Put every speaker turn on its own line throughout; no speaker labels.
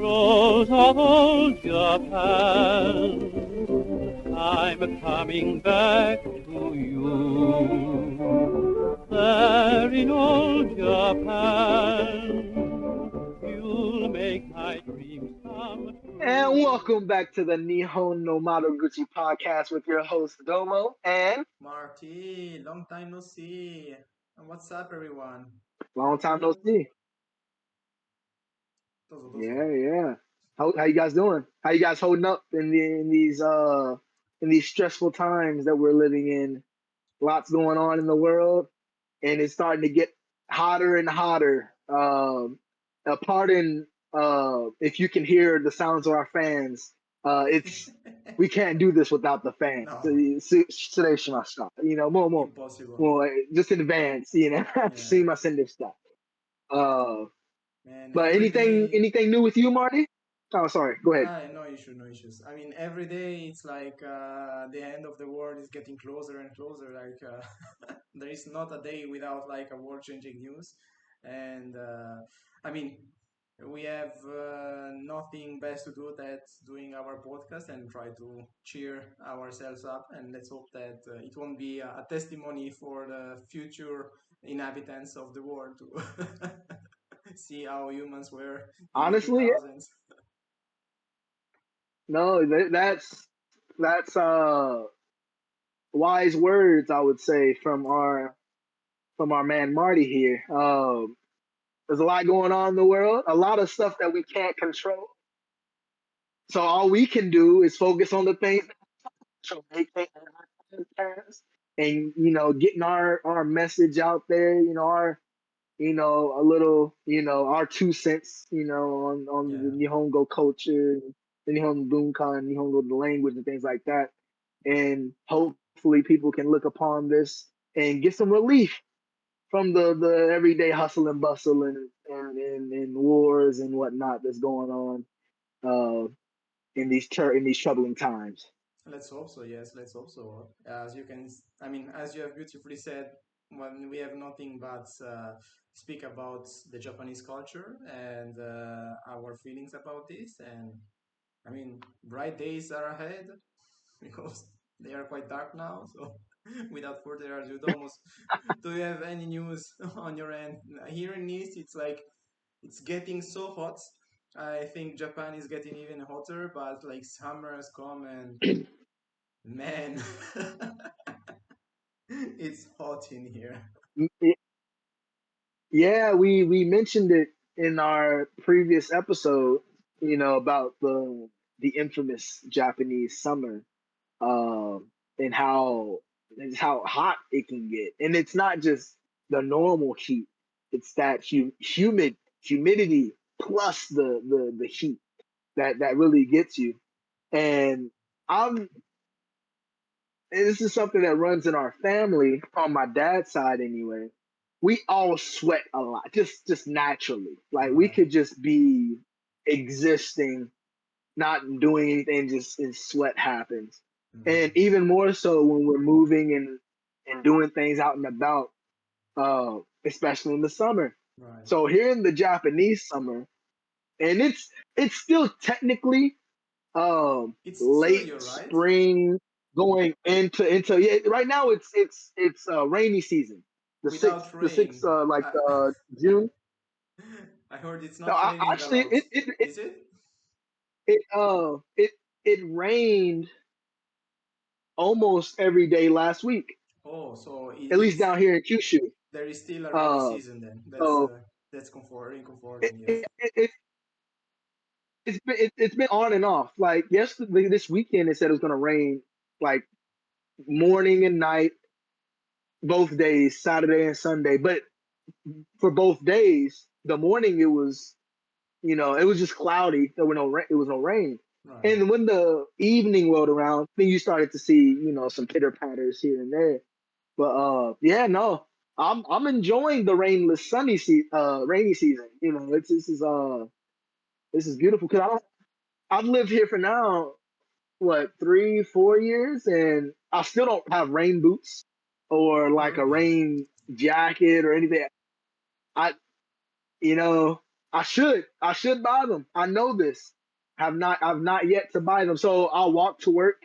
Rose of old Japan, I'm coming back to you. There in old Japan, you'll make my dreams come
And
true.
welcome back to the Nihon no Madoguchi podcast with your host Domo and
Marty, long time no see. And what's up, everyone?
long time no see.
Dozo.
Yeah. How you guys doing? How you guys holding up in these stressful times that we're living in? Lots going on in the world, and it's starting to get hotter and hotter. Pardon if you can hear the sounds of our fans. It's we can't do this without the fans.
No,
More,
impossible.
more, just in advance,
Yeah,
see my sender stuff. Uh,
man,
but
every day.
anything new with you, Marty? Oh, sorry. Go ahead.
No issue, no issues. I mean, every day it's like the end of the world is getting closer and closer. Like there is not a day without like a world-changing news, and I mean, we have nothing best to do that doing our podcast and try to cheer ourselves up. And let's hope that it won't be a testimony for the future inhabitants of the world to see how humans were in the
Honestly, yeah.
2000s.
No, that's wise words, I would say, from our man Marty here. There's a lot going on in the world, a lot of stuff that we can't control. So all we can do is focus on the things that control, make things happen, and getting our message out there. Our a little our 2 cents on the
Yeah.
Nihongo culture, the Nihon bunka, and Nihongo the language and things like that. And hopefully people can look upon this and get some relief from the everyday hustle and bustle and wars and whatnot that's going on in these troubling times.
Let's hope so. Yes, let's hope so. As you can, I mean, as you have beautifully said, when we have nothing but speak about the Japanese culture and our feelings about this, and I mean, bright days are ahead because they are quite dark now. So, without further ado, almost, do you have any news on your end? Here in East, it's like it's getting so hot. I think Japan is getting even hotter, but like summer has come and man, it's hot in here.
Yeah, we mentioned it in our previous episode, about the infamous Japanese summer, and how hot it can get. And it's not just the normal heat; it's that humidity plus the heat that really gets you. And I'm and this is something that runs in our family on my dad's side anyway. We all sweat a lot, just naturally. Like we
Right.
could just be existing, not doing anything, just and sweat happens. And
Hmm.
even more so when we're moving and doing things out and about, especially in the summer.
Right.
So here in the Japanese summer, and it's still technically
It's
late
Tsuruyo, right?
spring going into yeah, right now it's rainy season, the sixth
Without
the sixth
rain.
like June.
I heard it's
No,
not raining a
actually
lot. Is it?
it it rained almost every day last week,
Oh, so
at least
it's
down here in Kyushu.
there is still a rainy
uh
season then.
so
That's
it,
comforting. Yes.
it, it, it's been on and off. Like yesterday, this weekend it said it was going to rain like morning and night, both days, Saturday and Sunday. But for both days, the morning it was just cloudy. There were no it was no rain.
Right.
And when the evening rolled around, then you started to see some pitter patters here and there. But yeah, no, I'm enjoying the rainy season. This is beautiful because I've lived here for now what 3 4 years, and I still don't have rain boots or
Oh,
like a
really?
rain jacket or anything. I you know I should buy them. I know this. I've not yet to buy them. So I'll walk to work.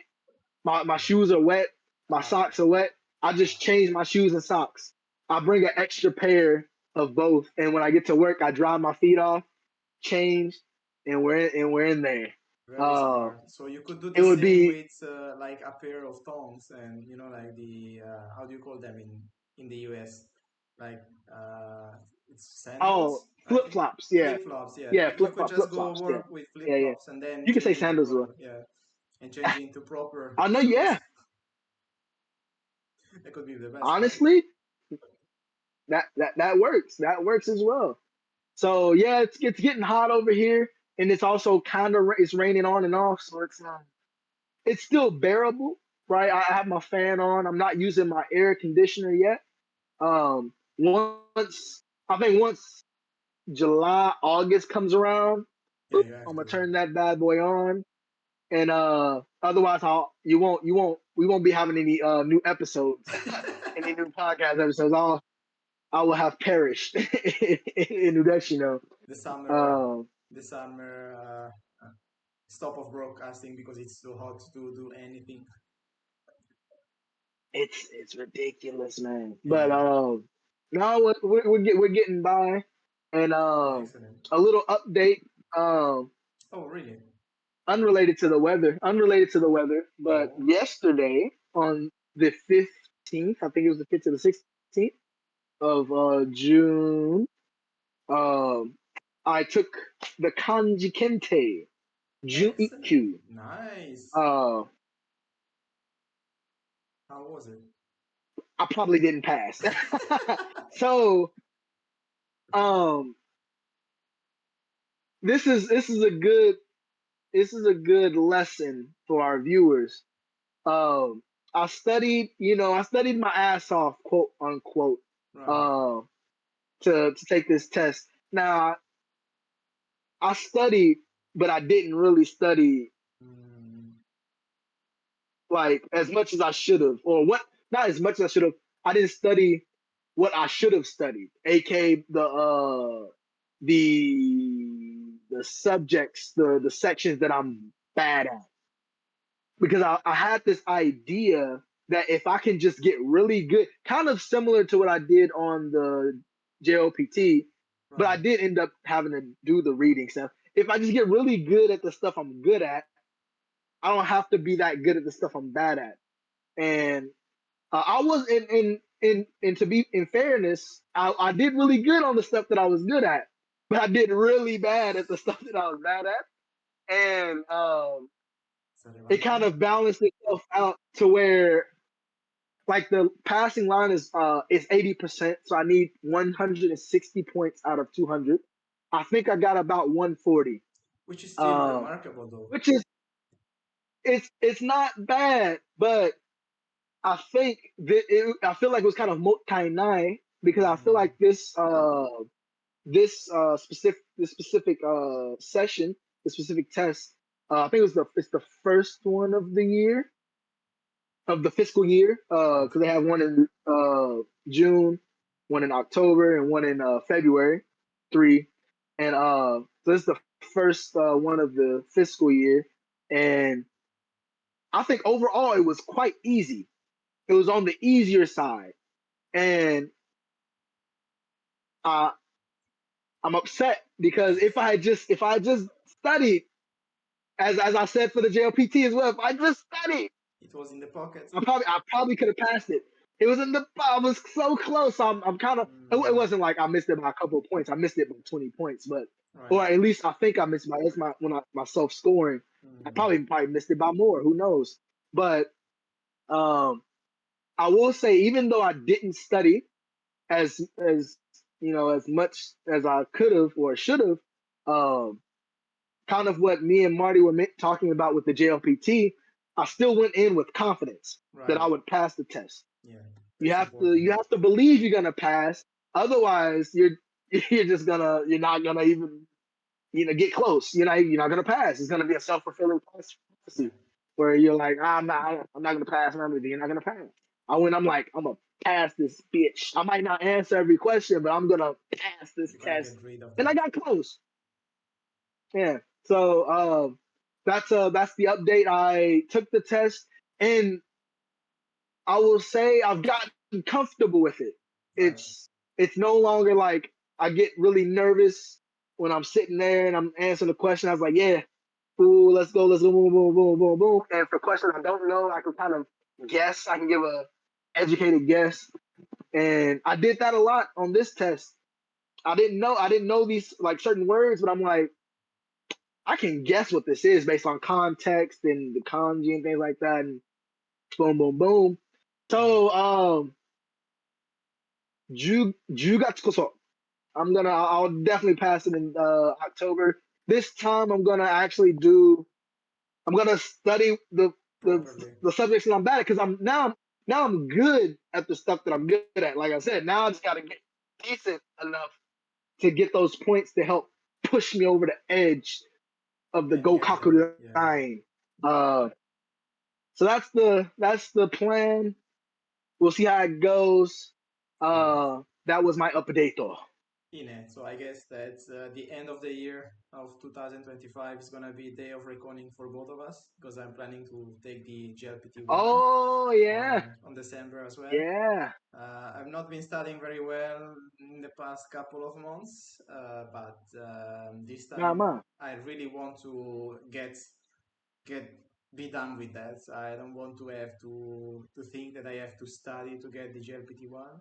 My shoes are wet. My
Ah,
socks are wet. I just change my shoes and socks. I bring an extra pair of both, and when I get to work, I dry my feet off, change, and we're in there.
very
Uh,
smart. So you could do
it
the
would
same
be
with like a pair of thongs, and like the how do you call them in the US? Like it's
oh
sandals, I
flip
think.
flops, yeah,
Flip flops, yeah.
yeah,
You could just
flip
go
flops, yeah,
work with flip
yeah, yeah.
flops and then
You can say
change into
sandals as well.
proper, yeah, and change into proper
I know,
shoes.
yeah.
That could be the best, right?
Honestly, that works. That works as well. So yeah, it's getting hot over here, and it's also kind of it's raining on and off, so it's still bearable, right? I have my fan on. I'm not using my air conditioner yet. Once July, August comes around,
Yeah,
boop,
you have
I'm gonna
to.
turn that bad boy on. And otherwise, we won't be having any new episodes, any new podcast episodes. I will have perished in that,
the summer,
Um,
the summer stop of broadcasting because it's so hot to do anything.
it's ridiculous, man. But
Yeah,
no, we're getting by, and
excellent.
a little update. Um,
Oh, really?
unrelated to the weather. But
Oh,
yesterday on the 15th, I think it was the 15th to the 16th of June, um, I took the kanji kente
excellent.
Juikyu.
Nice.
Uh,
How was it?
I probably didn't pass. So um, this is a good lesson for our viewers. Um, I studied my ass off, quote unquote,
Right.
uh, to take this test. Now I studied, but I didn't really study
Mm,
like as much as I should have, or what? Not as much as I should have. I didn't study what I should have studied, aka the subjects, the sections that I'm bad at, because I had this idea that if I can just get really good, kind of similar to what I did on the JLPT, but I
right.
did end up having to do the reading stuff. If I just get really good at the stuff I'm good at, I don't have to be that good at the stuff I'm bad at. And I was in to be in fairness, I did really good on the stuff that I was good at, but I did really bad at the stuff that I was bad at, and
Is that
it
right
kind
there?
of balanced itself out to where like the passing line is 80%, so I need 160 points out of 200. I think I got about 140,
Which is still
um,
remarkable, though.
which is it's not bad, but I feel like it was kind of mokai nai because I feel
Mm,
like this specific session, the specific test, I think it's the first one of the year, of the fiscal year,
right.
because they have one in June, one in October, and one in February, three, and so this is the first one of the fiscal year, and I think overall it was quite easy. It was on the easier side, and uh, I'm upset because if I just studied, as I said for the JLPT as well, if I just studied,
It was in the pocket.
I probably could have passed it. It was in the I was so close. I'm kind of it
Mm,
wasn't like I missed it by a couple of points. I missed it by 20 points, but
right.
or at least I think I missed my that's my self scoring. I
Mm,
probably missed it by more. Who knows? But um, I will say even though I didn't study as as much as I could have or should have, um, kind of what me and Marty were talking about with the JLPT, I still went in with confidence that
right.
I would pass the test.
Yeah.
You
That's
have to
important.
you have to believe you're gonna pass. Otherwise, you're not gonna even get close. You're not gonna pass. It's gonna be a self fulfilling
Yeah.
prophecy where you're like, I'm not gonna pass. And everything. You're not gonna pass. I'm like I'm a pass this bitch. I might not answer every question, but I'm gonna pass this
You're gonna
test.
get rid of
And I
that.
got close. Yeah. So that's the update. I took the test, and I will say I've gotten comfortable with it.
Right.
It's no longer like I get really nervous when I'm sitting there and I'm answering the question. I was like, yeah, ooh, let's go, boom, boom, boom, boom, boom. And for questions I don't know, I can kind of guess. I can give a educated guess. And I did that a lot on this test. I didn't know these like certain words, but I'm like, I can guess what this is based on context and the kanji and things like that. And boom, boom, boom.
Right.
So 10月こそ I'll definitely pass it in October. This time I'm gonna study the
Properly.
the subjects that I'm bad at because now I'm good at the stuff that I'm good at. Like I said, now I just gotta get decent enough to get those points to help push me over the edge of the
And get there.
Gokaku
Yeah.
line. Uh, so that's the plan. We'll see how it goes.
Right.
That was my update.
So I guess that the end of the year of 2025 is gonna be a day of reckoning for both of us because I'm planning to take the GLPT1
Oh yeah,
on December as well.
yeah.
I've not been studying very well in the past couple of months, but this
Nah,
time
man.
I really want to get be done with that. I don't want to have to think that I have to study to get the GLPT1.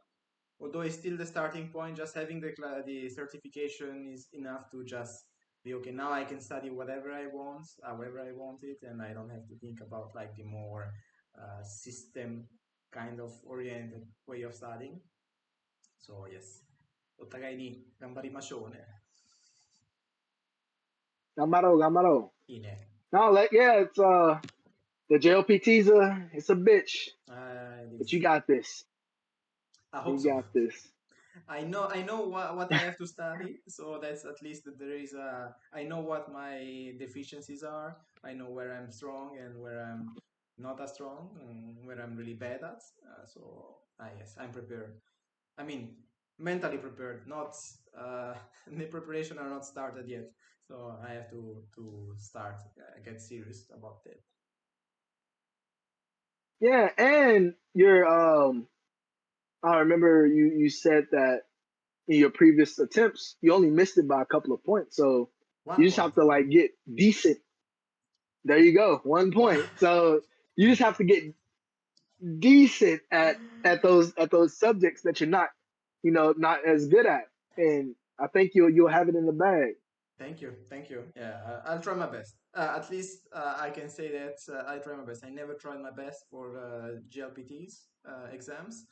Although it's still the starting point, just having the certification is enough to just be okay. Now I can study whatever I want, however I want it, and I don't have to think about like the more system kind of oriented way of studying. So yes, お互いに頑張りましょうね。
Gamaro, gamaro.
いいね。
No, like yeah, it's the JLPT's it's a bitch,
It
but you
is.
got this.
I hope
You
so.
got this.
I know what I have to study, so that's at least that there is a. I know what my deficiencies are. I know where I'm strong and where I'm not as strong, and where I'm really bad at. Yes, I'm prepared. I mean, mentally prepared. Not the preparation are not started yet, so I have to start get serious about that.
Yeah, and your I remember you said that in your previous attempts you only missed it by a couple of points, so you
One
just
point.
have to like get decent. There you go, one
One.
point. So you just have to get decent at those subjects that you're not, not as good at, and I think you'll have it in the bag.
Thank you, thank you. Yeah, I'll try my best. At least I can say that I try my best. I never tried my best for GLPTs exams.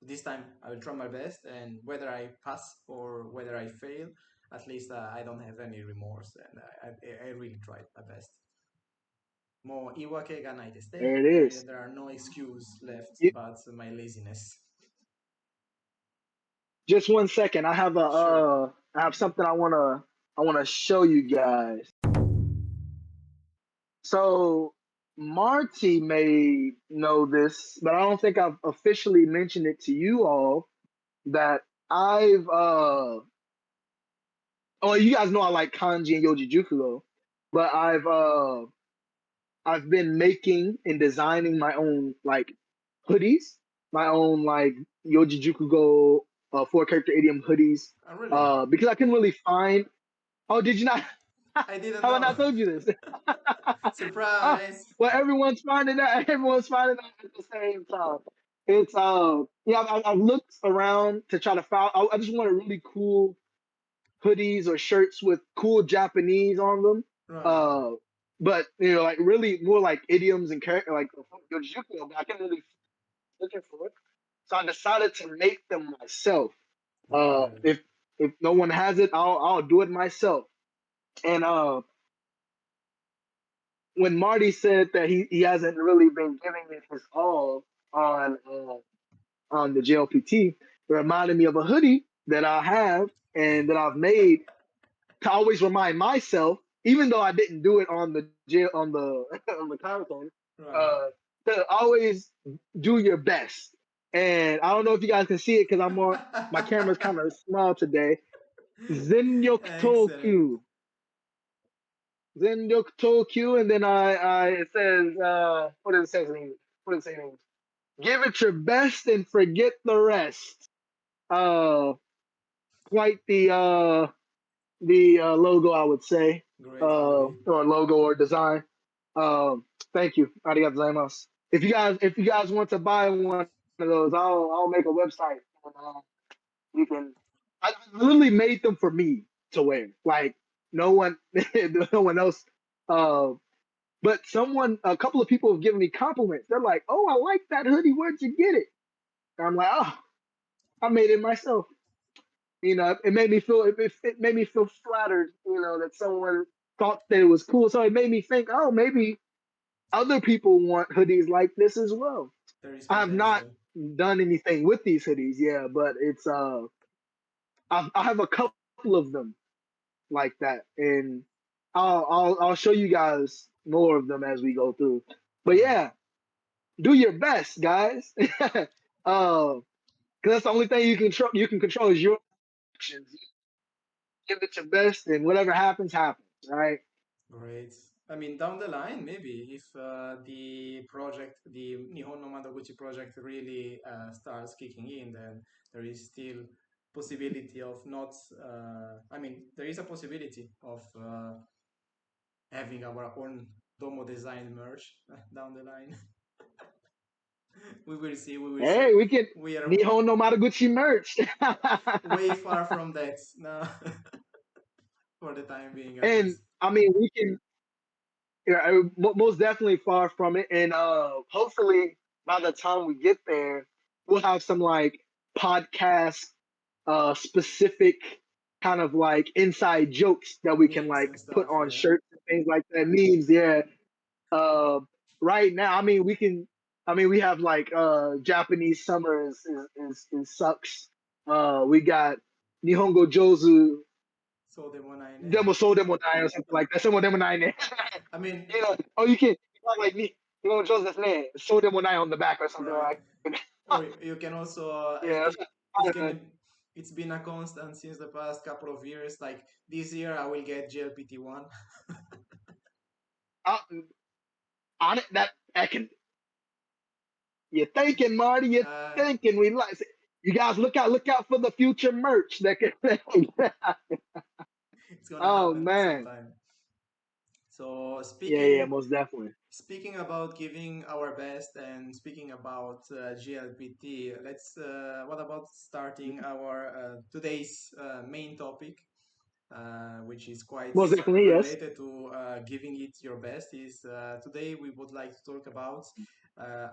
This time I will try my best, and whether I pass or whether I fail, at least I don't have any remorse, and I really tried my best. もう言い訳がないですね。
There it is.
There are no excuse left
You,
but my laziness.
just 1 second.
Sure.
I have something I wanna show you guys. So Marty may know this, but I don't think I've officially mentioned it to you all that I've oh, you guys know I like kanji and yoji jukugo, but I've been making and designing my own like hoodies, my own like yoji jukugo 4 character idiom hoodies
Really?
because I couldn't really find. Oh, did you not?
I didn't
Have I
know.
not told you this? Ah,
Surprise!
well, everyone's finding out. Everyone's finding out at the same time. It's yeah. I've looked around to try to find. I just want a really cool hoodies or shirts with cool Japanese on them.
Right.
Uh, but like really more like idioms and character, like Yojizuku. But I can't really looking for it, so I decided to make them myself.
Right.
If no one has it, I'll do it myself. And when Marty said that he hasn't really been giving it his all on the JLPT, it reminded me of a hoodie that I have and that I've made to always remind myself, even though I didn't do it on the jail on the on the marathon,
Right.
uh, to always do your best. And I don't know if you guys can see it because I'm on my camera's kind of small today.
Excellent.
Zenyoktoku. Zenyoktoku, and then I it says what does it say in English? What does it say in English? Give it your best and forget the rest. Uh, quite the logo, I would say,
Great, really.
or logo or design. Thank you. Arigatou gozaimasu. If you guys want to buy one of those, I'll make a website. And, you can. I literally made them for me to wear. Like no one, no one else. Uh, but a couple of people have given me compliments. They're like, "Oh, I like that hoodie. Where'd you get it?" And I'm like, "Oh, I made it myself." It made me feel it made me feel flattered, that someone thought that it was cool. So it made me think, oh, maybe other people want hoodies like this as well.
There is
I have not
potential.
done anything with these hoodies, yeah, but it's I have a couple of them like that, and I'll show you guys more of them as we go through. But
Right.
yeah, do your best, guys. Because that's the only thing you can control. You can control is your actions. Give it your best, and whatever happens, happens. Right?
Great. I mean, down the line, maybe if the project, the Nihon no Madoguchi project, really starts kicking in, then there is still possibility of not. I mean, there is a possibility of having our own Domo design merch down the line. We will see. We will
Hey,
see.
we can
We are
Nihon no Madoguchi merch.
way far from that now, for the time being, at
And
least.
I mean, we can, yeah, most definitely far from it. And hopefully by the time we get there, we'll have some like podcast specific kind of like inside jokes that we can
Memes
like
and
put
stuff.
on
Yeah.
shirts and things like that. Memes, yeah. Uh, right now, I mean, we can. I mean, we have like Japanese summer is sucks. We got Nihongo Jozu
So the one I
Demo So Demo Nine or something like that. Some Demo Nine.
I mean,
Oh, you can like Nihongo Jozu that's name So Demo Nine on the back or something
right.
like.
Or you can also
Yeah,
it's
I
gonna it's been a constant since the past couple of years. Like this year, I will get GLPT-1.
I, on it that can you're thinking, Marty. You're
Uh,
thinking. We like you guys look out for the future merch that can.
it's gonna
Oh
happen
man.
sometime. So
Yeah, most definitely.
speaking about giving our best and speaking about GLPT, let's. What about starting our today's main topic, which is quite
Most definitely, yes.
related to giving it your best? Is today we would like to talk about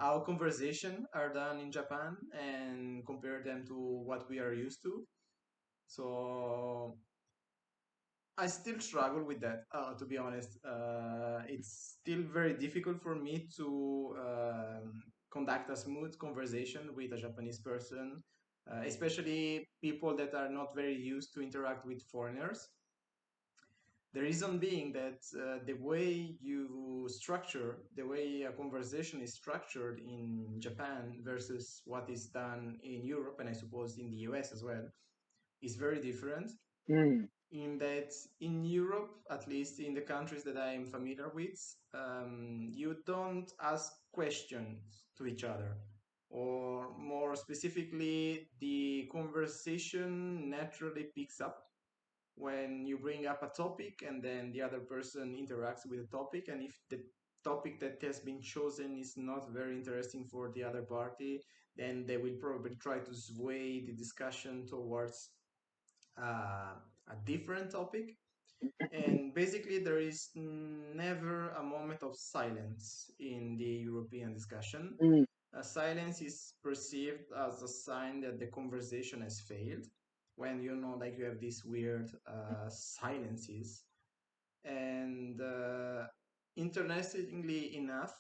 how conversation are done in Japan and compare them to what we are used to. So I still struggle with that, to be honest. It's still very difficult for me to conduct a smooth conversation with a Japanese person, especially people that are not very used to interact with foreigners. The reason being that the way a conversation is structured in Japan versus what is done in Europe, and I suppose in the US as well, is very different
Mm,
in that in Europe, at least in the countries that I am familiar with, you don't ask questions to each other. Or more specifically, the conversation naturally picks up when you bring up a topic and then the other person interacts with the topic. And if the topic that has been chosen is not very interesting for the other party, then they will probably try to sway the discussion towards a different topic. And basically, there is never a moment of silence in the European discussion.
mm,
Silence is perceived as a sign that the conversation has failed. When like you have these weird silences. And interestingly enough,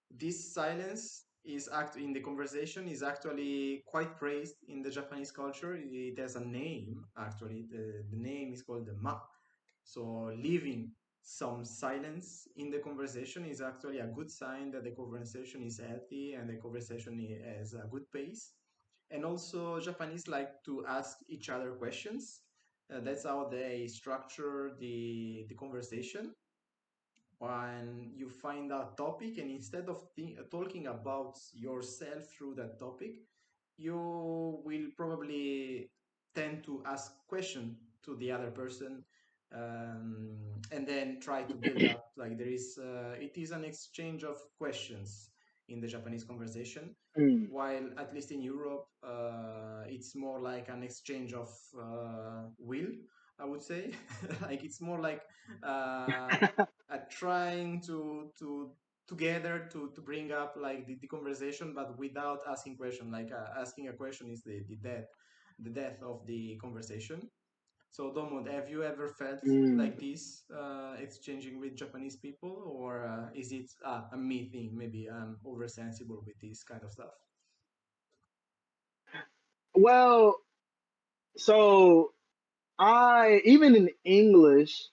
this silence is act in the conversation is actually quite praised in the Japanese culture. It has a name actually. The name is called the ma, so living some silence in the conversation is actually a good sign that the conversation is healthy and the conversation has a good pace. And also, Japanese like to ask each other questions. That's how they structure the conversation. When you find a topic, and instead of talking about yourself through that topic, you will probably tend to ask question to the other person, and then try to build up, like there is it is an exchange of questions in the Japanese conversation,
Mm.
while at least in Europe it's more like an exchange of will, I would say. Like it's more like trying to together to bring up like the conversation, but without asking question. Like asking a question is the death of the conversation. So Domo, have you ever felt
Mm.
like this exchanging with Japanese people, or is it a me thing? Maybe I'm oversensible with this kind of stuff.
Well, so I even in English,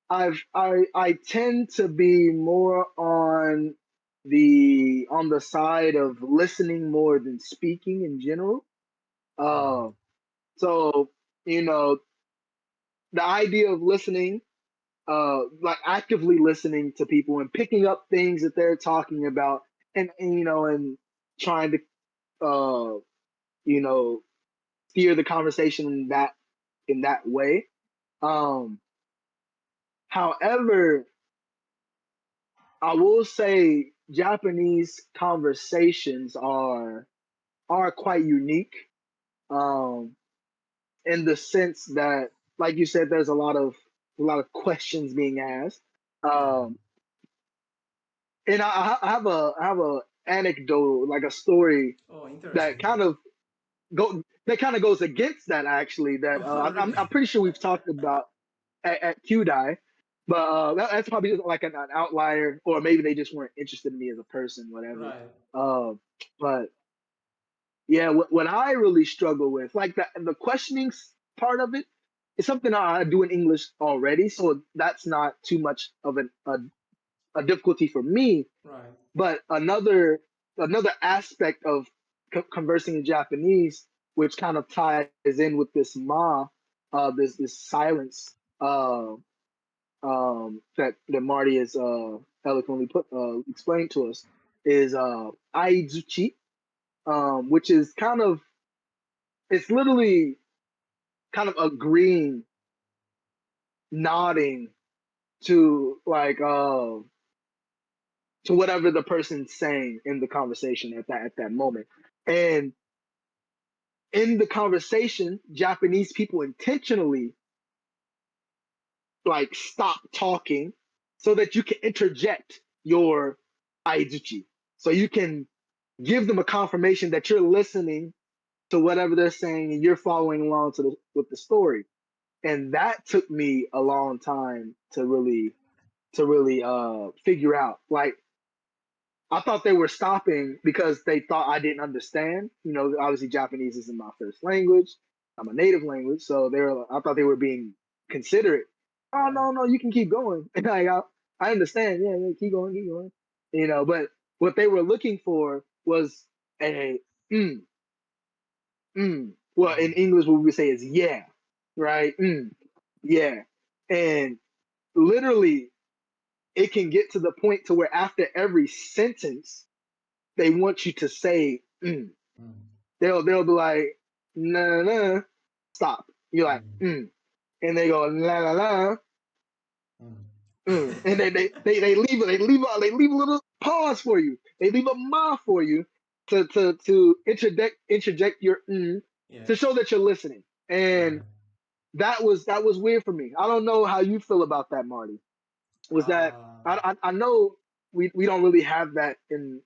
I tend to be more on the side of listening more than speaking in general.
Right.
Uh, so you know, the idea of listening, like actively listening to people and picking up things that they're talking about, and and trying to you know steer the conversation in that way. Um, However, I will say Japanese conversations are quite unique, um, in the sense that, like you said, there's a lot of questions being asked,
Yeah.
um, and I have a anecdote, like a story
Oh,
that
interesting.
kind of goes against that, actually. That
Oh,
I'm
really?
I'm pretty sure we've talked about at QDI, but that's probably just like an outlier, or maybe they just weren't interested in me as a person, whatever.
Right.
Uh, but yeah, what I really struggle with, like the questioning part of it, is something I do in English already, so that's not too much of a difficulty for me.
Right.
But another aspect of conversing in Japanese, which kind of ties in with this this silence, that Marty has eloquently explained to us, is aizuchi, which is it's literally kind of agreeing, nodding to to whatever the person's saying in the conversation at that moment. And in the conversation, Japanese people intentionally like stop talking so that you can interject your aizuchi. So you can give them a confirmation that you're listening to whatever they're saying and you're following along with the story. And that took me a long time to really figure out. Like, I thought they were stopping because they thought I didn't understand. Obviously Japanese isn't my first language. I'm a native language, so I thought they were being considerate. Oh,
Right.
no, no, you can keep going. And I understand. Yeah, yeah, keep going, keep going. But what they were looking for was a mm, well, in
Mm.
English what we would say is yeah, right? Yeah. And literally it can get to the point to where after every sentence they want you to say
Mm.
they'll be like, nah, nah, stop. You're like,
Mm.
and they go la la la,
Mm.
and they leave a little pause for you. They leave a ma for you to interject your to
Yes.
show that you're listening. And
Right.
that was weird for me. I don't know how you feel about that, Marty. Was that
Uh,
I know we don't really have that in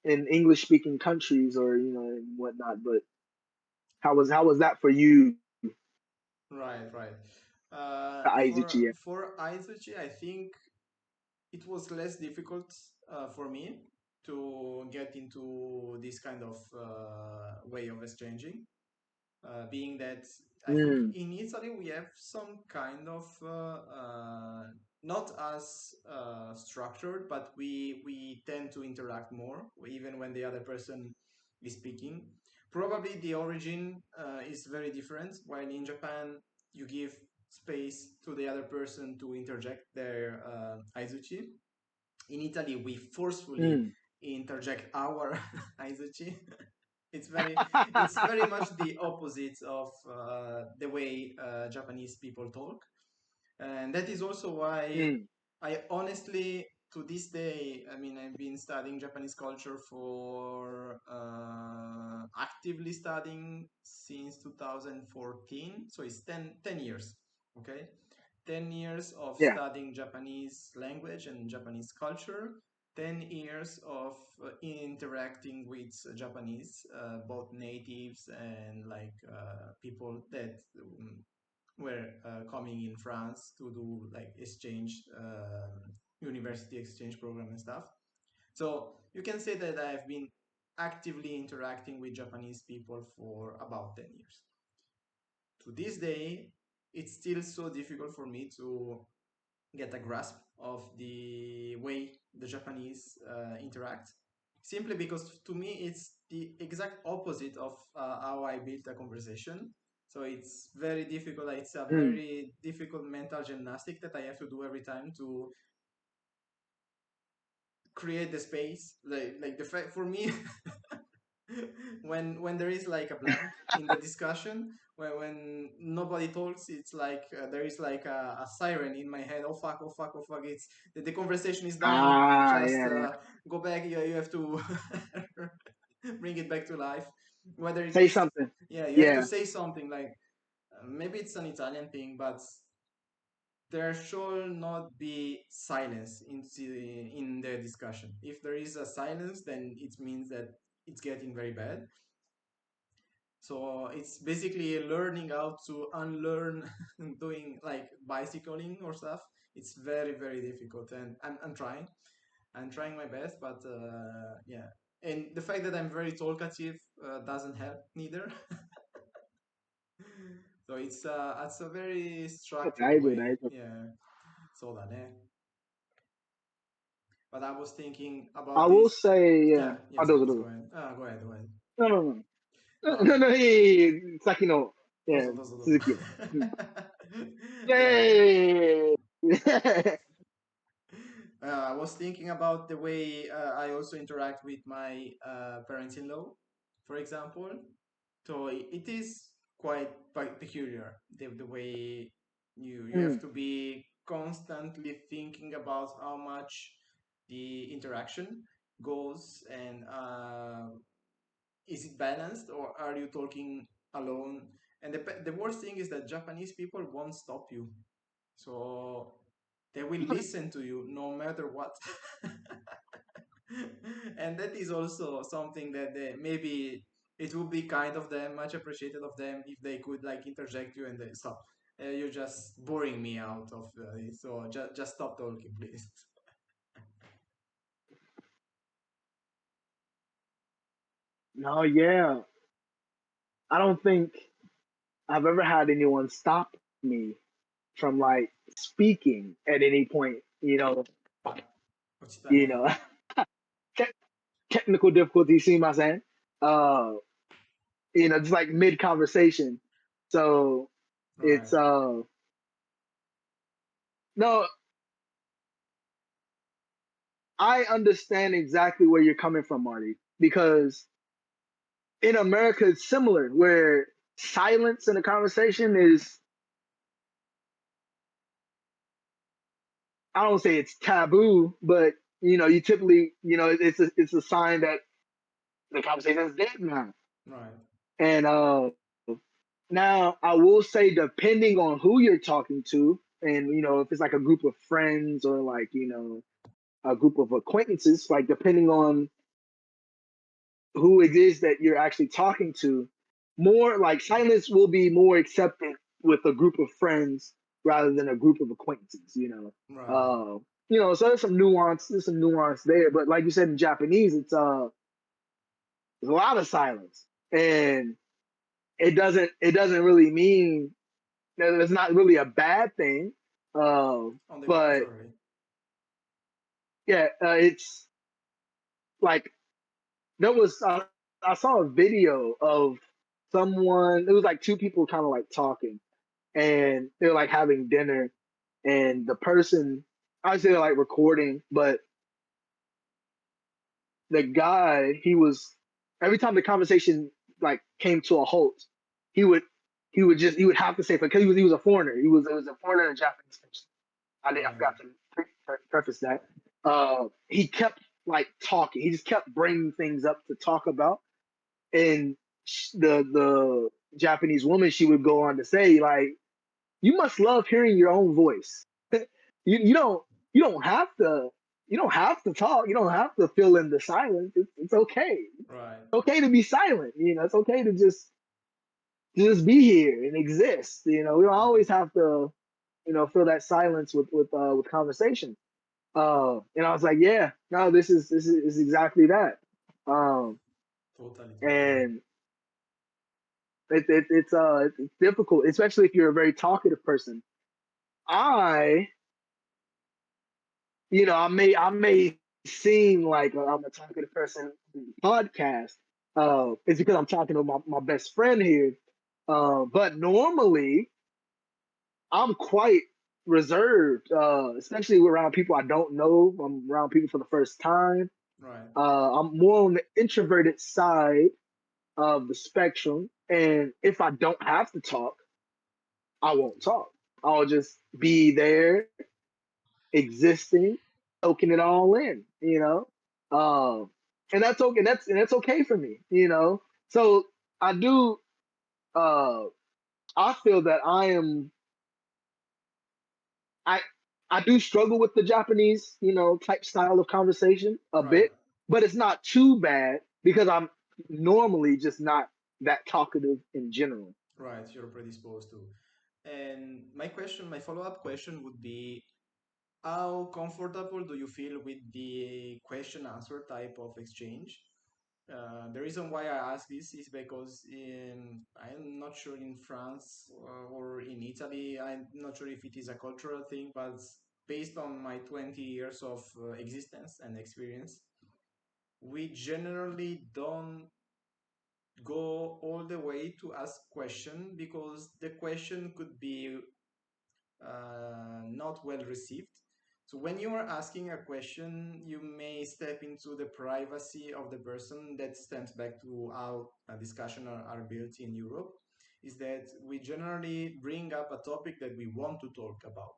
English speaking countries, or and whatnot, but how was that for you,
right. Right.
the
For
Aizuchi?
for Aizuchi, I think it was less difficult for me to get into this kind of way of exchanging, being that I think
Mm,
in Italy we have some kind of not as structured, but we tend to interact more, even when the other person is speaking. Probably the origin is very different. While in Japan you give space to the other person to interject their aizuchi. In Italy, we forcefully
mm,
interject our aizuchi. It's very, it's very much the opposite of the way Japanese people talk, and that is also why
mm.
I honestly, to this day, I mean, I've been studying Japanese culture for actively studying since 2014, so it's 10 years. Okay, 10 years of
Yeah,
studying Japanese language and Japanese culture, 10 years of interacting with Japanese, both natives and like people that were coming in France to do like exchange, university exchange program and stuff. So you can say that I've been actively interacting with Japanese people for about 10 years. To this day, it's still so difficult for me to get a grasp of the way the Japanese interact. Simply because to me it's the exact opposite of how I built a conversation. So it's very difficult. It's a
mm.
very difficult mental gymnastic that I have to do every time to create the space. Like the fact for me, when there is like a blank in the discussion, when nobody talks, it's like there is like a siren in my head. Oh fuck, oh fuck, oh fuck, it's the conversation is dying.
Ah,
Just
yeah, yeah.
go back. You have to bring it back to life, whether it
Say
is,
something.
yeah, you have to
Yeah.
say something like maybe it's an Italian thing, but there should not be silence in the discussion. If there is a silence, then it means that it's getting very bad. So it's basically learning how to unlearn doing like bicycling or stuff. It's very, very difficult, and I'm trying. I'm trying my best, but yeah. And the fact that I'm very talkative doesn't help neither. So it's a very
大
structured
丈夫、大
way.
丈夫。
Yeah. そうだね. But I was thinking
I
about
will
this.
say, yeah.
Yeah.
あ、
Yes,
どうぞ
please
どう
go
ぞ。
ahead. Go ahead. Go ahead.
No, no, no. No,
No.
no, いえいえいえ、さっきの、いや、
どうぞどうぞどうぞ。
続きを。うん。イ
Yeah.
ェーイ
I was thinking about the way I also interact with my parents-in-law, for example. So it is quite peculiar the way you
う
have
ん。
to be constantly thinking about how much the interaction goes, and is it balanced or are you talking alone? And the worst thing is that Japanese people won't stop you, so they will listen to you no matter what. And that is also something that maybe it would be kind of them, much appreciated of them, if they could like interject you and they stop. You're just boring me out of this, so just stop talking, please.
No, yeah. I don't think I've ever had anyone stop me from like speaking at any point, you
Ochitane.
know, te- technical difficulties, see my saying? Uh, just like mid conversation. So
Right,
it's no, I understand exactly where you're coming from, Marty, because in America it's similar where silence in a conversation is, I don't say it's taboo, but you typically, it's a sign that the conversation is dead now.
right,
And now I will say, depending on who you're talking to, and if it's like a group of friends or like a group of acquaintances, like depending on who it is that you're actually talking to, more like silence will be more accepted with a group of friends rather than a group of acquaintances.
right,
So there's some nuance there. But like you said in Japanese, it's there's a lot of silence, and it doesn't really mean that it's not really a bad thing.
On the
But
contrary.
yeah, it's like there was I saw a video of someone. It was like two people kind of like talking, and they're like having dinner, and the person obviously they're like recording, but the guy he was every time the conversation like came to a halt, he would he would have to say because he was a foreigner. It was a foreigner and a Japanese person. I
Right.
forgot to preface that. He kept like talking. He just kept bringing things up to talk about, and the Japanese woman she would go on to say like, "You must love hearing your own voice. You don't have to talk. You don't have to fill in the silence. It's okay. It's
Right.
okay to be silent. It's okay to just be here and exist. We don't
Mhm.
always have to fill that silence with conversation." And I was like, yeah, no, this is exactly that. Um,
Totally, totally.
and it's difficult, especially if you're a very talkative person. I I may seem like I'm a talkative person in the podcast. It's because I'm talking to my best friend here. But normally I'm quite reserved, especially around people I don't know. I'm around people for the first time.
Right.
I'm more on the introverted side of the spectrum. And if I don't have to talk, I won't talk. I'll just be there, existing, soaking it all in. Um, and that's okay. That's okay for me. So I do. Uh, I feel that I I do struggle with the Japanese, type style of conversation a
Right.
bit, but it's not too bad because I'm normally just not that talkative in general.
Right. You're predisposed to. And my follow-up question would be, how comfortable do you feel with the question answer type of exchange? The reason why I ask this is because I'm not sure in France or in Italy, I'm not sure if it is a cultural thing, but based on my 20 years of existence and experience, we generally don't go all the way to ask question because the question could be not well received. So when you are asking a question, you may step into the privacy of the person. That stems back to how a discussion are built in Europe, is that we generally bring up a topic that we want to talk about.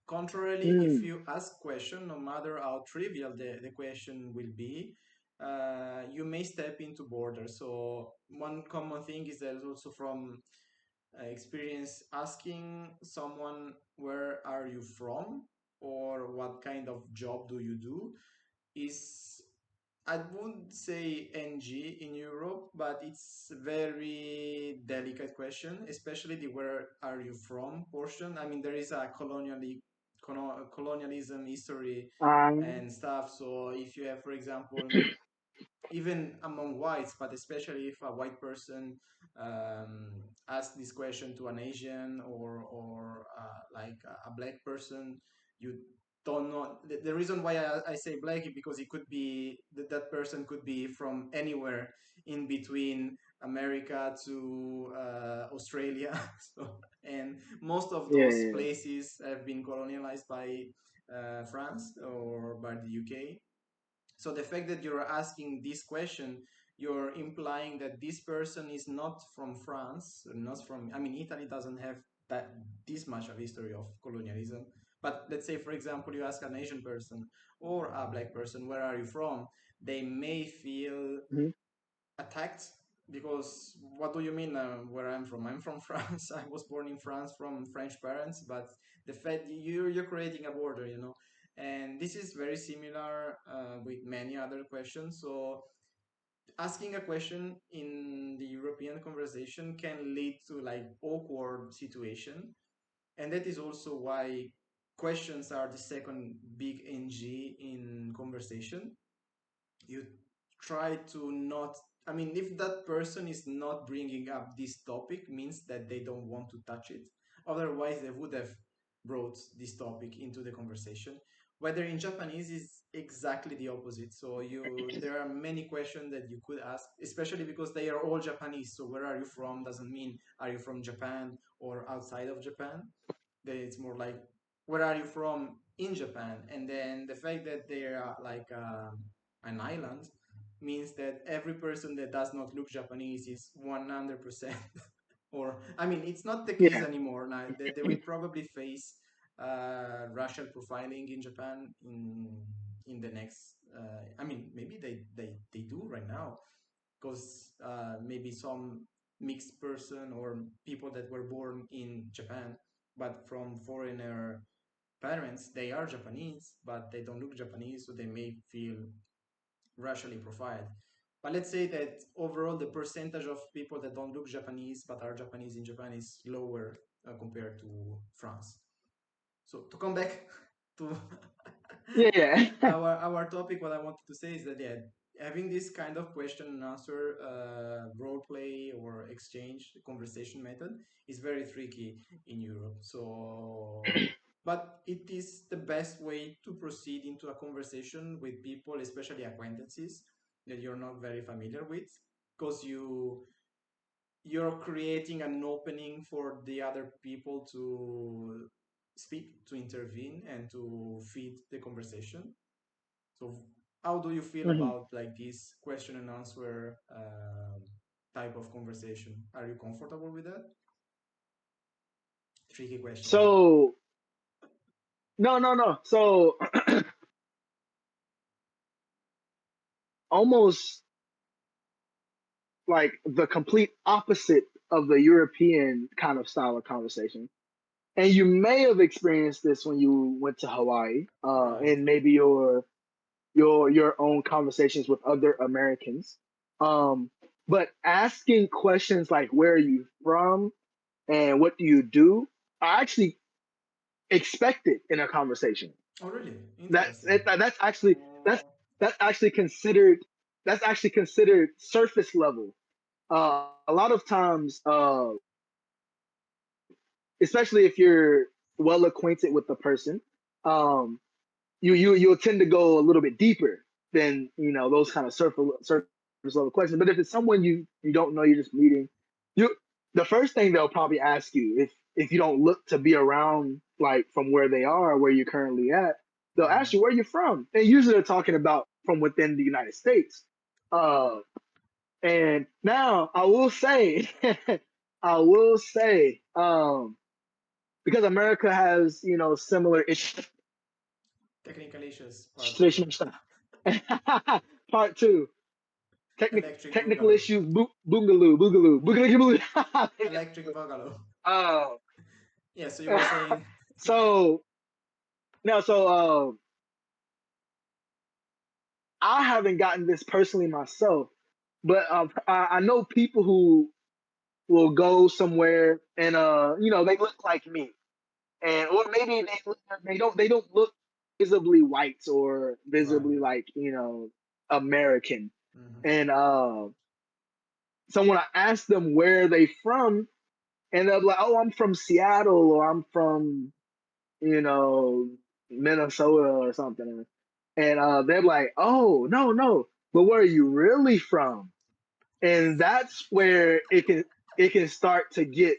Contrarily, if
Mm,
you ask question, no matter how trivial the question will be, you may step into borders. So one common thing is that also from experience asking someone where are you from or what kind of job do you do is, I wouldn't say NG in Europe, but it's very delicate question, especially the where are you from portion. I mean, there is a colonialism history
um,
and stuff. So if you have, for example, even among whites, but especially if a white person asks this question to an Asian or like a black person, you don't know. The reason why I say black is because it could be that person could be from anywhere in between America to Australia. So, and most of
yeah,
those
yeah.
places have been colonialized by France or by the UK. So the fact that you're asking this question, you're implying that this person is not from France, not from. I mean, Italy doesn't have that this much of history of colonialism. But let's say, for example, you ask an Asian person or a black person, where are you from? They may feel
Mhm.
attacked because what do you mean where I'm from? I'm from France. I was born in France from French parents, but the fact you're creating a border, and this is very similar with many other questions. So asking a question in the European conversation can lead to like awkward situation, and that is also why questions are the second big NG in conversation. You try to not I mean, if that person is not bringing up this topic, means that they don't want to touch it. Otherwise, they would have brought this topic into the conversation. Whether in Japanese is exactly the opposite. So there are many questions that you could ask, especially because they are all Japanese. So where are you from doesn't mean are you from Japan or outside of Japan. It's more like where are you from in Japan, and then the fact that they are like an island means that every person that does not look Japanese is 100%. Or I mean, it's not the case
Yeah.
anymore. Now they will probably face racial profiling in Japan in the next. I mean, maybe they do right now because maybe some mixed person or people that were born in Japan but from foreigner parents, they are Japanese, but they don't look Japanese, so they may feel racially profiled. But let's say that overall, the percentage of people that don't look Japanese but are Japanese in Japan is lower compared to France. So to come back to
Yeah.
our topic, what I wanted to say is that yeah, having this kind of question and answer role play or exchange conversation method is very tricky in Europe. So, but it is the best way to proceed into a conversation with people, especially acquaintances that you're not very familiar with, because you're creating an opening for the other people to speak, to intervene, and to feed the conversation. So, how do you feel
Mhm.
about like this question and answer type of conversation? Are you comfortable with that? Tricky question, I know.
So no, no, no. So almost like the complete opposite of the European kind of style of conversation. And you may have experienced this when you went to Hawaii,
Right.
and maybe your own conversations with other Americans. Um, but asking questions like "Where are you from?" and "What do you do?" are actually expected in a conversation.
Oh, really?
That's
Interesting.
it, that's that's actually considered that's actually considered surface level. A lot of times, especially if you're well acquainted with the person, um, you'll tend to go a little bit deeper than those kind of surface level questions. But if it's someone you don't know, you're just meeting, you the first thing they'll probably ask you if you don't look to be around like from where they are, where you're currently at, they'll ask
Right.
you where you're from, and usually they're talking about from within the United States. Uh, and now I will say, I will say, because America has similar issues.
Technical issues, part two.
Situation stuff. Part two.
Electric
Technical
boogaloo.
issues. Boogaloo.
Electric boogaloo.
uh,
Yeah, so you were saying,
so no, so I haven't gotten this personally myself, but I know people who will go somewhere and they look like me, and or maybe they don't look visibly white or
right.
visibly like American,
Mm-hmm.
and so when I ask them where they from, and they're like, "Oh, I'm from Seattle," or "I'm from you know Minnesota," or something, and they're like, "Oh, no, no, but where are you really from?" And that's where it can start to get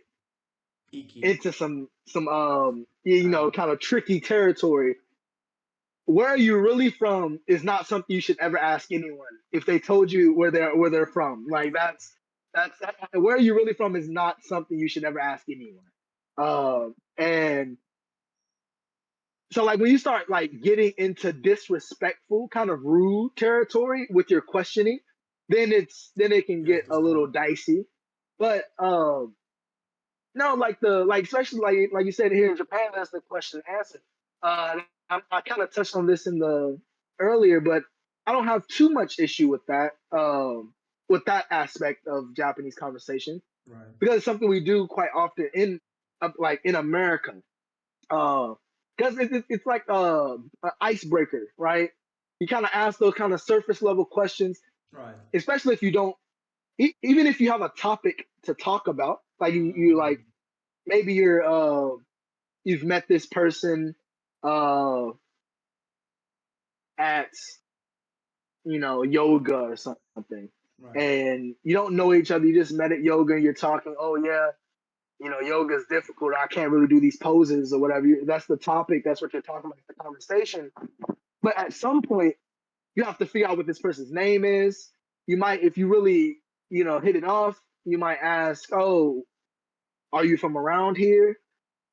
Icky.
into some
Uh,
kind of tricky territory. Where are you really from is not something you should ever ask anyone if they told you where they're from. Like that's where are you really from is not something you should ever ask anyone. And so like when you start like getting into disrespectful kind of rude territory with your questioning, then it can
you
get
have to
a little
stop.
dicey. But no, like especially like you said here in Japan, that's the question and answer. I kind of touched on this in the earlier, but I don't have too much issue with that aspect of Japanese conversation
Right.
because it's something we do quite often like in America. Uh, because it's like an icebreaker, right? You kind of ask those kind of surface level questions,
Right.
especially if you don't. even if you have a topic to talk about, like you like maybe you've met this person uh at yoga or something,
Right.
and you don't know each other. You just met at yoga, and you're talking. Oh yeah, yoga is difficult. I can't really do these poses or whatever. That's the topic. That's what you're talking about. The conversation. But at some point, you have to figure out what this person's name is. You might, if you really, hit it off, you might ask, "Oh, are you from around here?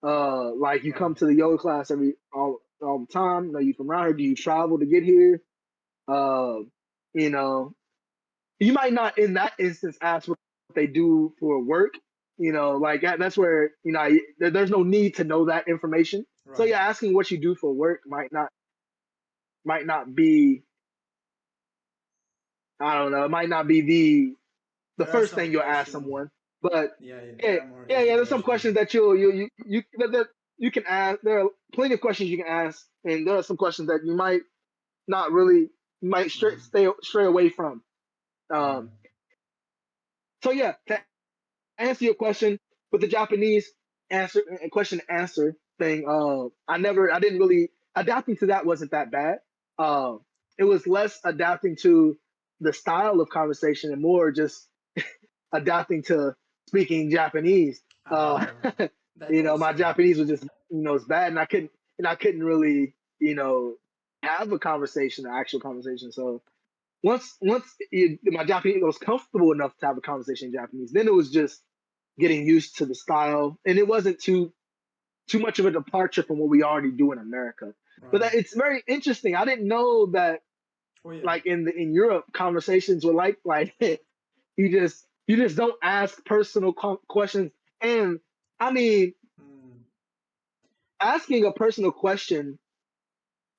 Like you
Right.
come to the yoga class all the time? Are you from around here? Do you travel to get here? Uh, you know, you might not in that instance ask what they do for work. Like that's where there's no need to know that information. So
Right.
yeah, asking what you do for work might not be, I don't know, it might not be the
There are
first
some
thing you'll ask
questions.
someone. But
Yeah, yeah, there
yeah,
are more
yeah,
easy
yeah. There's some
questions.
questions that that you can ask. There are plenty of questions you can ask, and there are some questions that you might not really, you might stray away from.
Right.
Um, so yeah, to answer your question with the Japanese question and answer thing, I didn't really adapting to that wasn't that bad. Uh, it was less adapting to the style of conversation and more just adapting to speaking Japanese.
Oh, that
My
also.
Japanese was just it's bad, and I couldn't really have a conversation, an actual conversation. So once my Japanese was comfortable enough to have a conversation in Japanese, then it was just getting used to the style, and it wasn't too much of a departure from what we already do in America. But
Right.
it's very interesting. I didn't know that
Oh yeah.
like in Europe, conversations were like you just don't ask personal questions. And I mean,
Mm,
asking a personal question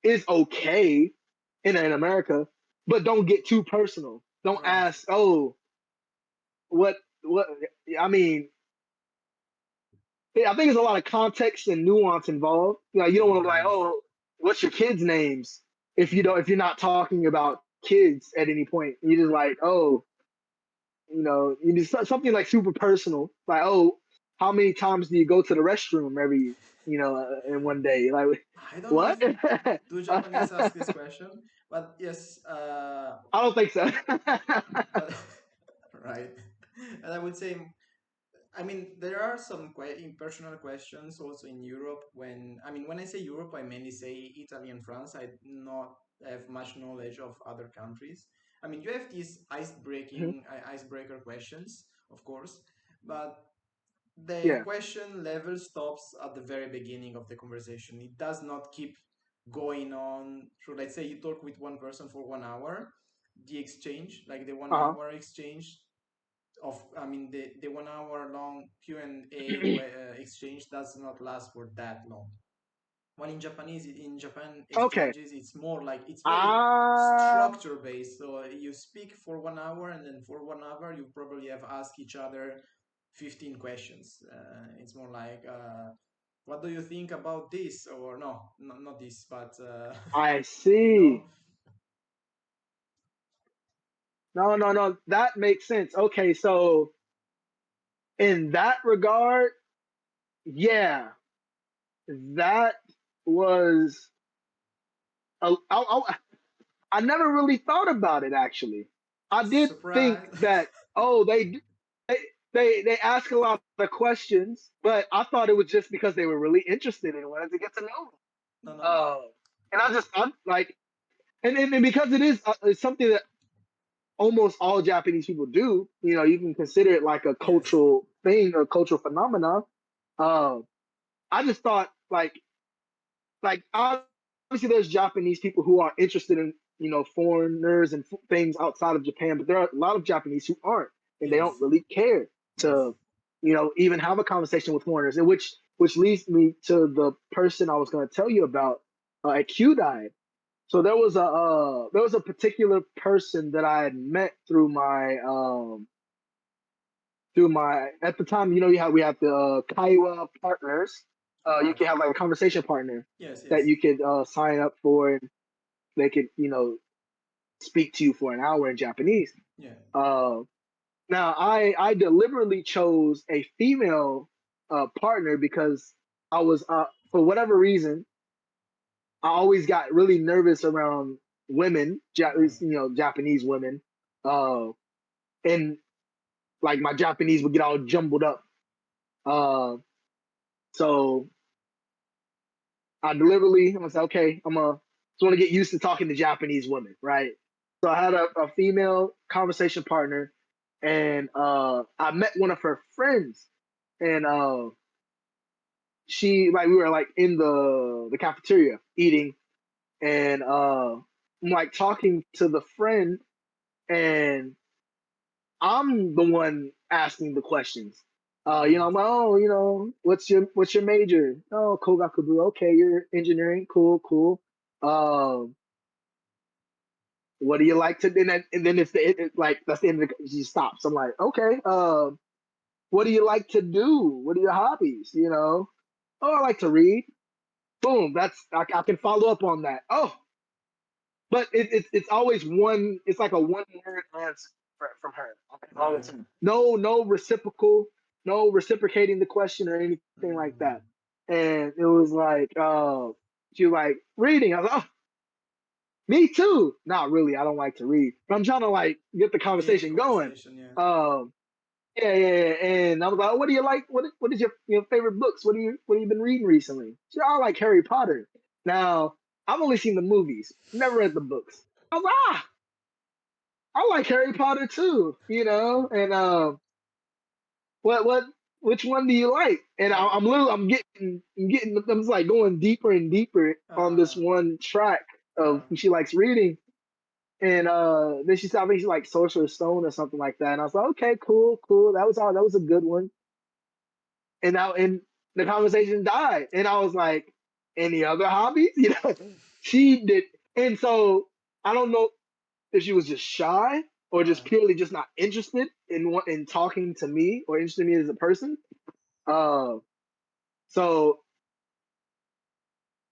is okay in America, but don't get too personal. Don't
right.
ask, oh, what I mean, I think there's a lot of context and nuance involved. You don't want to be like,
Mm,
oh, what's your kids' names? If you
mm.
don't, if you're not talking about kids at any point, you're just like, oh, you do something like super personal, like, oh, how many times do you go to the restroom in one day? Like,
I don't know
what?
if do Japanese ask this question, but yes,
I don't think so.
but right. And I would say, I mean, there are some quite impersonal questions also in Europe. When I say Europe, I mainly say Italy and France. I not have much knowledge of other countries. I mean, you have these icebreaker questions, of course, but the
Yeah.
question level stops at the very beginning of the conversation. It does not keep going on. So let's say you talk with one person for 1 hour, the exchange, like the one
Uh
hour exchange the 1 hour long Q&A
huh.
exchange does not last for that long. While in Japan
Okay.
exchanges, it's more like it's very
Ah,
structure based. So you speak for 1 hour, and then for 1 hour, you probably have asked each other 15 questions. It's more like, what do you think about this? Or no, not this, but
I
you know,
see. No, no, no. That makes sense. Okay, so in that regard, yeah, that was. I never really thought about it actually. I did think
surprise.
that they they ask a lot of questions, but I thought it was just because they were really interested and wanted to get to know me.
No, no.
Uh, and I'm like, and because it's something that almost all Japanese people do. You can consider it like a
Yes.
cultural thing or cultural phenomenon. Uh, I just thought like obviously there's Japanese people who are interested in foreigners and things outside of Japan, but there are a lot of Japanese who aren't, and they don't
Yes.
really care
Yes.
to even have a conversation with foreigners. And which leads me to the person I was going to tell you about at Qdai. So there was a particular person that I had met through my at the time, we have the Kaiwa partners. You
Right.
can have like a conversation partner
Yes.
that
Yes.
you could sign up for, and they could speak to you for an hour in Japanese.
Yeah.
Uh, Now, I deliberately chose a female partner because I was for whatever reason I always got really nervous around women,
Right.
Japanese women, and like my Japanese would get all jumbled up. Uh, so I deliberately I was like, okay, I'm gonna just want to get used to talking to Japanese women, right? So I had a female conversation partner, and I met one of her friends, and she like we were like in the cafeteria eating, and I'm like talking to the friend, and I'm the one asking the questions.
Right.
I'm like, oh, what's your major? Oh, Kogakubu. Okay, you're engineering. Cool, cool. Um, what do you like to? And then it's like that's the end of the. She stops. I'm like, okay. What do you like to do? What are your hobbies? Oh, I like to read. Boom. I can follow up on that. Oh, but it's always one. It's like a one word answer from her all the
Right.
time. No reciprocal, no reciprocating the question or anything like that.
Mm.
And it was like, she was like reading. I was like, oh, me too. Not really. I don't like to read, but I'm trying to like get the
Build the
conversation going.
conversation, yeah.
Um, yeah, yeah, yeah. And I was like, oh, what do you like? What is your favorite books? What have you been reading recently? She, I like Harry Potter. Now, I've only seen the movies, never read the books. I was like, I like Harry Potter too, and what which one do you like? And
Right.
I'm just like going deeper and deeper on this
Uh,
one track of
right.
who she likes reading. And then she said I think she like Sorcerer's Stone or something like that. And I was like, okay, cool, cool. That was a good one. And the conversation died. And I was like, any other hobbies? She did. And so I don't know if she was just shy or just
Right.
purely just not interested in talking to me or interested in me as a person. Uh, so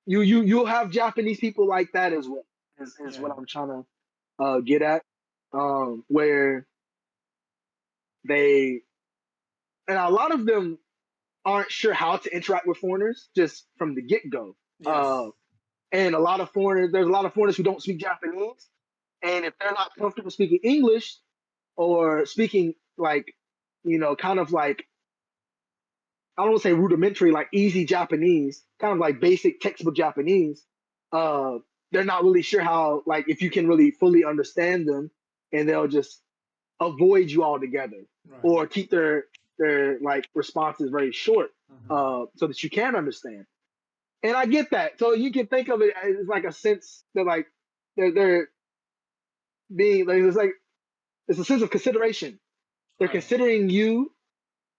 you'll have Japanese people like that as well. Is
Yeah.
what I'm trying to get at. Where they and a lot of them aren't sure how to interact with foreigners just from the get go.
Yes.
And there's a lot of foreigners who don't speak Japanese, and if they're not comfortable speaking English or speaking like, kind of like I don't want to say rudimentary, like easy Japanese, kind of like basic textbook Japanese. Uh, they're not really sure how, like, if you can really fully understand them, and they'll just avoid you altogether,
Right.
or keep their like responses very short,
Hmm.
so that you can understand. And I get that. So you can think of it as like a sense that like they're being like it's a sense of consideration. They're
Right.
considering you,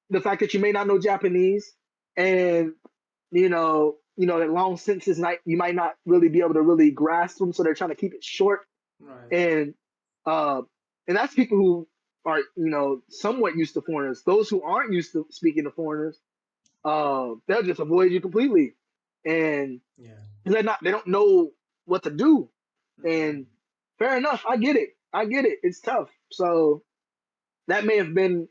the fact that you may not know Japanese, and that long sentences might you might not really be able to really grasp them, so they're trying to keep it short.
Right.
And uh, and that's people who are somewhat used to foreigners. Those who aren't used to speaking to foreigners, they'll just avoid you completely, and
Yeah.
they don't know what to do. And
Hmm.
fair enough, I get it. I get it. It's tough. So that may have been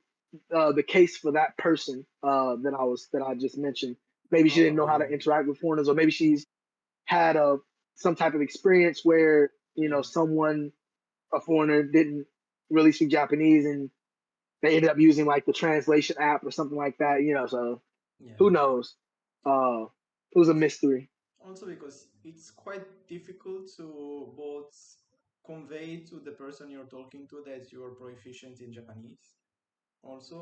the case for that person that I just mentioned. Maybe she didn't know how to
Probably.
interact with foreigners, or maybe she's had some type of experience where
Yeah.
someone a foreigner didn't really speak Japanese, and they ended up using like the translation app or something like that. So
Yeah.
who knows? It was a mystery.
Also because it's quite difficult to both convey to the person you're talking to that you're proficient in Japanese. Also,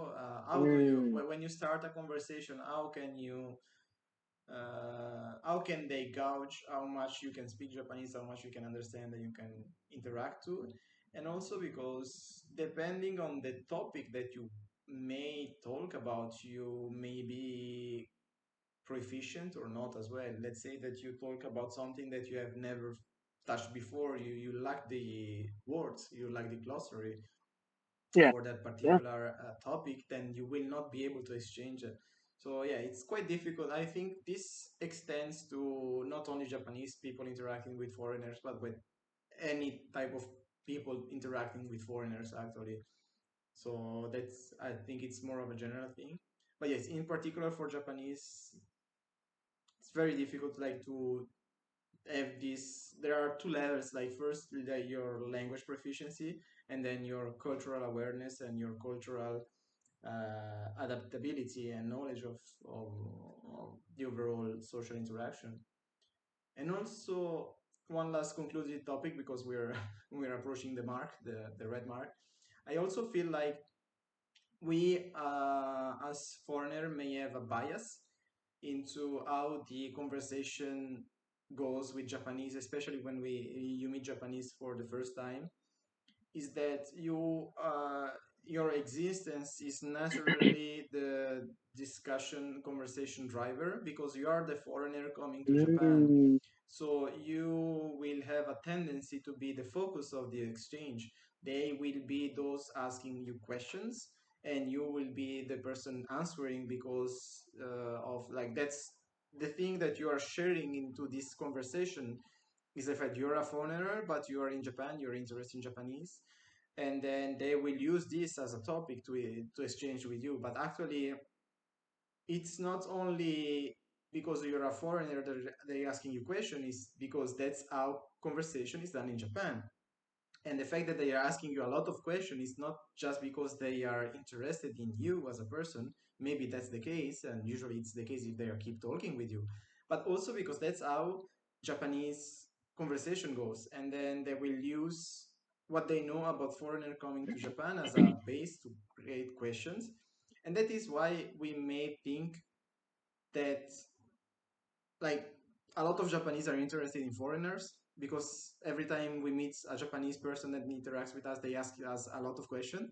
how do you
Mm,
when you start a conversation, how can they gauge how much you can speak Japanese, how much you can understand and you can interact to? And also because depending on the topic that you may talk about, you may be proficient or not as well. Let's say that you talk about something that you have never touched before, you lack the words, you lack the glossary
yeah,
for that
yeah,
particular topic, then you will not be able to exchange it. So yeah, it's quite difficult. I think this extends to not only Japanese people interacting with foreigners, but with any type of people interacting with foreigners actually. So that's, I think it's more of a general thing. But yes, in particular for Japanese, it's very difficult like to have this. There are two levels. Like first, like your language proficiency, and then your cultural awareness and your cultural adaptability and knowledge of the overall social interaction. And also one last conclusive topic because we're we're approaching the mark, the red mark. I also feel like we as foreigner may have a bias into how the conversation goes with Japanese, especially when we you meet Japanese for the first time, is that your existence is naturally the discussion conversation driver because you are the foreigner coming to Japan.
Mm.
So you will have a tendency to be the focus of the exchange. They will be those asking you questions, and you will be the person answering because of like that's the thing that you are sharing into this conversation is the fact you're a foreigner, but you are in Japan, you're interested in Japanese, and then they will use this as a topic to exchange with you. But actually, it's not only because you're a foreigner that they're asking you question, is because that's how conversation is done in Japan. And the fact that they are asking you a lot of questions is not just because they are interested in you as a person. Maybe that's the case, and usually it's the case if they are keep talking with you, but also because that's how Japanese conversation goes. And then they will use what they know about foreigner coming to Japan as a base to create questions. And that is why we may think that like a lot of Japanese are interested in foreigners because every time we meet a Japanese person that interacts with us, they ask us a lot of questions,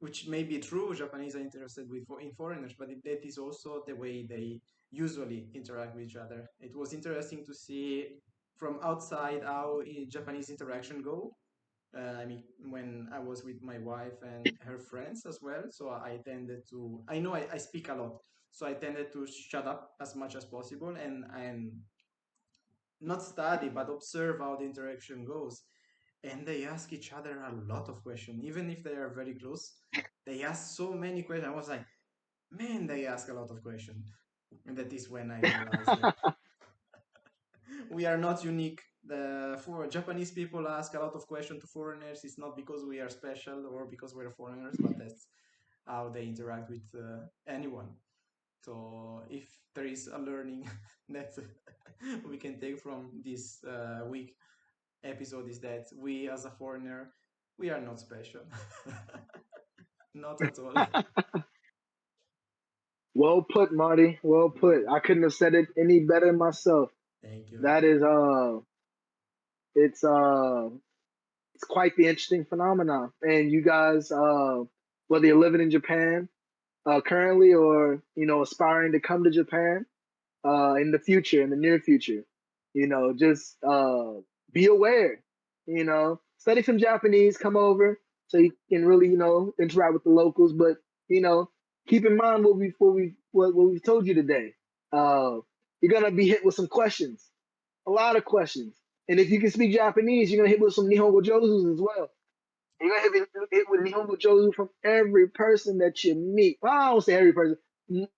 which may be true. Japanese are interested in foreigners, but that is also the way they usually interact with each other. It was interesting to see from outside how Japanese interaction go. I mean, when I was with my wife and her friends as well, so I tended to. I know I speak a lot, so I tended to shut up as much as possible and not study but observe how the interaction goes. And they ask each other a lot of questions, even if they are very close. They ask so many questions. I was like, man, they ask a lot of questions. And that is when I realized that we are not unique. The for Japanese people ask a lot of questions to foreigners. It's not because we are special or because we're foreigners, but that's how they interact with anyone. So if there is a learning that we can take from this week episode is that we as a foreigner, we are not special. Not at all.
Well put, Marty. Well put. I couldn't have said it any better myself.
Thank you.
That is it's it's quite the interesting phenomenon. And you guys, whether you're living in Japan currently or aspiring to come to Japan in the future, in the near future, just be aware. Study some Japanese, come over so you can really interact with the locals. But you know, keep in mind what we've told you today. Uh, you're gonna be hit with some questions, a lot of questions. And if you can speak Japanese, you're gonna hit with some Nihongo Josus as well. You're gonna hit with Nihongo Josu from every person that you meet. Well, I don't say every person.
Most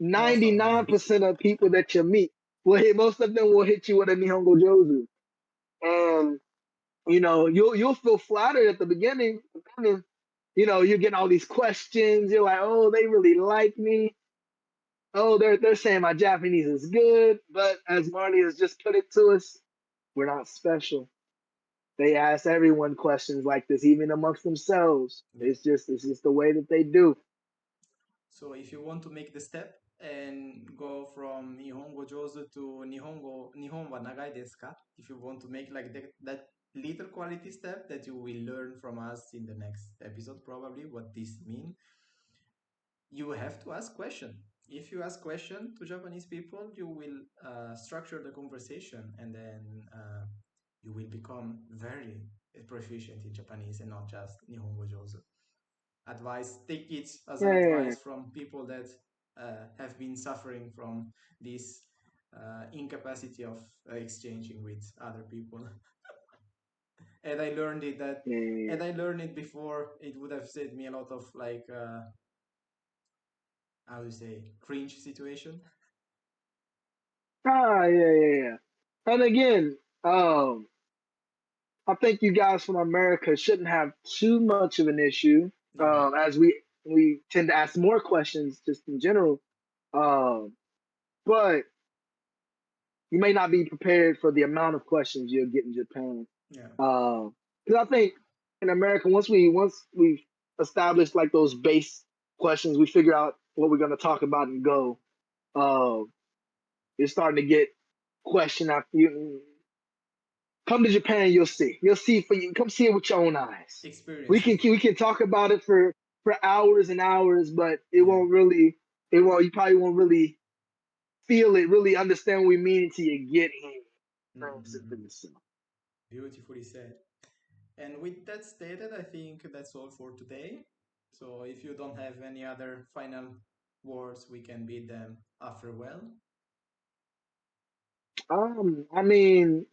of them.
99% of people that you meet most of them will hit you with a Nihongo Josu. And you'll feel flattered at the beginning. And you're getting all these questions. You're like, oh, they really like me. Oh, they're saying my Japanese is good. But as Marty has just put it to us, we're not special. They ask everyone questions like this, even amongst themselves.
Yeah.
It's just the way that they do.
So if you want to make the step and go from Nihongo Jozu to Nihon wa nagai desu ka? If you want to make like that little quality step that you will learn from us in the next episode, probably what this mean, you have to ask question. If you ask question to Japanese people, you will structure the conversation, and then you will become very proficient in Japanese and not just Nihongo Jozu. Advice, take it as an
Yeah.
advice from people that have been suffering from this incapacity of exchanging with other people. had I learned it that
Yeah.
had I learned it before, it would have saved me a lot of like how do you say cringe situation.
Ah, yeah, yeah, yeah. And again, I think you guys from America shouldn't have too much of an issue,
Yeah.
as we tend to ask more questions just in general. Um, but you may not be prepared for the amount of questions you'll get in Japan.
Yeah.
Because I think in America, once we establish like those base questions, we figure out what we're going to talk about and go. Uh, you're starting to get question after you come to Japan. You'll see. You'll see for you. Come see it with your own eyes. We
Experience
can
it.
we can talk about it for hours and hours, but it
Yeah.
won't really. It won't. You probably won't really feel it. Really understand what we mean until you get here. Experience it for
Mm-hmm.
yourself.
Beautifully said. And with that stated, I think that's all for today. So if you don't have any other final words, we can bid them a farewell.
I mean,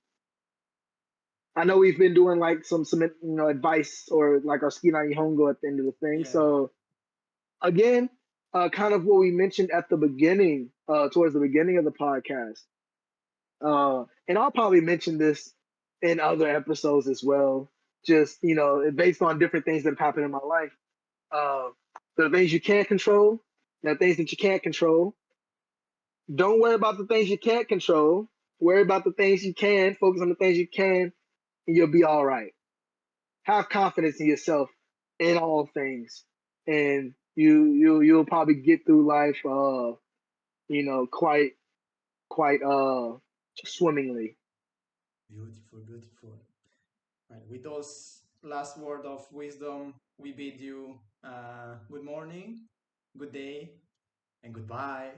I know we've been doing like some advice or like our ski Nihongo at the end of the thing.
Yeah.
So again, kind of what we mentioned at the beginning, towards the beginning of the podcast, and I'll probably mention this in other episodes as well. Just based on different things that have happened in my life. Uh, there are things you can't control. There are things that you can't control. Don't worry about the things you can't control. Worry about the things you can. Focus on the things you can, and you'll be all right. Have confidence in yourself in all things, and you'll probably get through life, quite swimmingly.
Beautiful, beautiful. Right. With those last word of wisdom, we bid you good morning, good day, and goodbye.